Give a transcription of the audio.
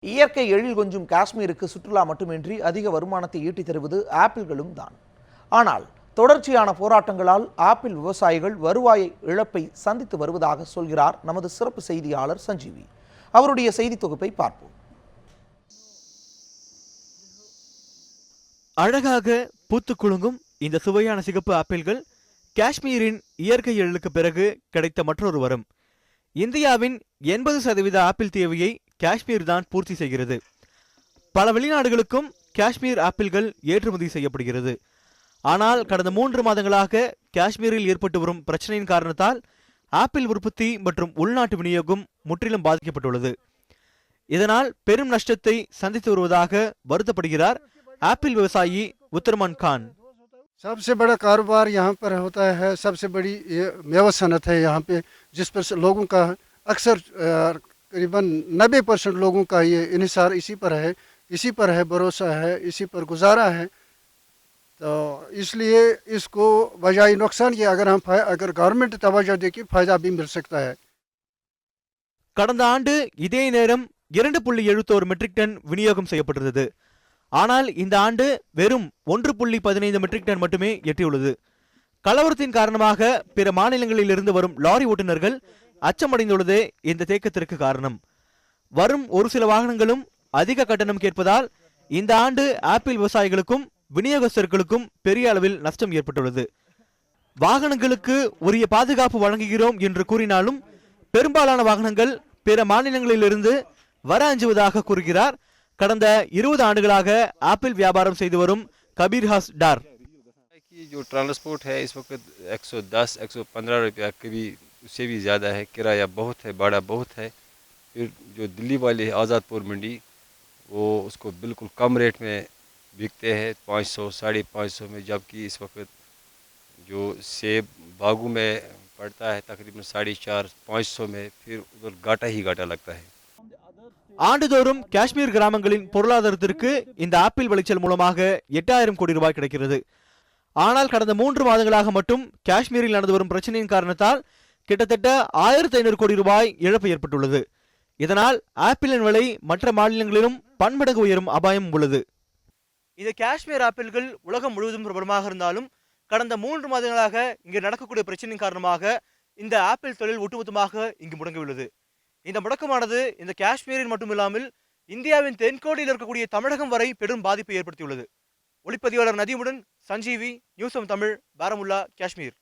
இயற்கை எழில் கொஞ்சும் காஷ்மீருக்கு சுற்றுலா மட்டுமின்றி அதிக வருமானத்தை ஈட்டித் தருவது ஆப்பிள்களும் தான். ஆனால் தொடர்ச்சியான போராட்டங்களால் ஆப்பிள் விவசாயிகள் வருவாய் இழப்பை சந்தித்து வருவதாக சொல்கிறார் நமது சிறப்பு செய்தியாளர் சஞ்சீவி. அவருடைய செய்தி தொகுப்பை பார்ப்போம். அழகாக பூத்து குலுங்கும் இந்த சுவையான சிகப்பு ஆப்பிள்கள் காஷ்மீரின் இயற்கை எழிலுக்கு பிறகு கிடைத்த மற்றொரு வரம். இந்தியாவின் 80% ஆப்பிள் தேவையை காஷ்மீர் தான் பூர்த்தி செய்கிறது. பல வெளிநாடுகளுக்கும் காஷ்மீர் ஆப்பிள்கள் ஏற்றுமதி செய்யப்படுகிறது. ஆனால் கடந்த 3 மாதங்களாக காஷ்மீரில் ஏற்பட்டு வரும் பிரச்சனையின் காரணத்தால் ஆப்பிள் உற்பத்தி மற்றும் உள்நாட்டு விநியோகம் முற்றிலும் பாதிக்கப்பட்டுள்ளது. இதனால் பெரும் நஷ்டத்தை சந்தித்து வருவதாக வருத்தப்படுகிறார் ஆப்பிள் விவசாயி உத்தரமான் கான். सबसे बड़ा कारोबार यहाँ पर होता है, सबसे बड़ी ये मेवा सनत है यहाँ पे, जिस पर लोगों का अक्सर करीबन 90% लोगों का ये इन्हिसार इसी पर है भरोसा है, इसी पर गुजारा है. तो इसलिए इसको बजाय नुकसान के अगर गवर्नमेंट तवज्जो दे के फायदा भी मिल सकता है. கடந்த ஆண்டு இதே நேரம் 2.71 மெட்ரிக் டன் விநியோகம் செய்யப்பட்டிருந்தது. ஆனால் இந்த ஆண்டு வெறும் 1.15 மெட்ரிக் டன் மட்டுமே எட்டியுள்ளது. கலவரத்தின் காரணமாக பிற மாநிலங்களில் இருந்து வரும் லாரி ஓட்டுநர்கள் அச்சமடைந்துள்ளதே இந்த தேக்கத்திற்கு காரணம். வரும் ஒரு சில வாகனங்களும் அதிக கட்டணம் கேட்பதால் இந்த ஆண்டு ஆப்பிள் விவசாயிகளுக்கும் விநியோகஸ்தர்களுக்கும் பெரிய அளவில் நஷ்டம் ஏற்பட்டுள்ளது. வாகனங்களுக்கு உரிய பாதுகாப்பு வழங்குகிறோம் என்று கூறினாலும் பெரும்பாலான வாகனங்கள் பிற மாநிலங்களிலிருந்து வர அஞ்சுவதாக கூறுகிறார் கடந்த 20 ஆண்டுகளாக ஆப்பிள் வியாபாரம் செய்து வரும் கபீர் ஹாஸ் டார். जो ट्रांसपोर्ट है इस वक्त 110-115 रुपया, कभी उससे भी ज़्यादा है. किराया बहुत है, भाड़ा बहुत है. फिर जो दिल्ली वाले है आज़ादपुर मंडी, वो उसको बिल्कुल कम रेट में बिकते हैं 500-550 में, जबकि इस वक्त जो सेब बागू में पड़ता है तकरीबन 450-500 में, फिर उधर घाटा ही घाटा लगता है. ஆண்டுதோறும் காஷ்மீர் கிராமங்களின் பொருளாதாரத்திற்கு இந்த ஆப்பிள் விளைச்சல் மூலமாக 8000 கோடி ரூபாய் கிடைக்கிறது. ஆனால் கடந்த 3 மாதங்களாக மட்டும் காஷ்மீரில் நடந்து வரும் பிரச்சனையின் காரணத்தால் கிட்டத்தட்ட 1500 கோடி ரூபாய் இழப்பு ஏற்பட்டுள்ளது. இதனால் ஆப்பிளின் விலை மற்ற மாநிலங்களிலும் பன்மடங்கு உயரும் அபாயம் உள்ளது. இந்த காஷ்மீர் ஆப்பிள்கள் உலகம் முழுவதும் பிரபலமாக இருந்தாலும் கடந்த 3 மாதங்களாக இங்கு நடக்கக்கூடிய பிரச்சனையின் காரணமாக இந்த ஆப்பிள் தொழில் ஒட்டுமொத்தமாக இங்கு முடங்கியுள்ளது. இந்த முடக்கமானது இந்த காஷ்மீரில் மட்டுமில்லாமல் இந்தியாவின் தென்கோடியில் இருக்கக்கூடிய தமிழகம் வரை பெரும் பாதிப்பை ஏற்படுத்தியுள்ளது. ஒளிப்பதிவாளர் நதியுடன் சஞ்சீவி, நியூஸ் ஆஃப் தமிழ், பாரமுல்லா, காஷ்மீர்.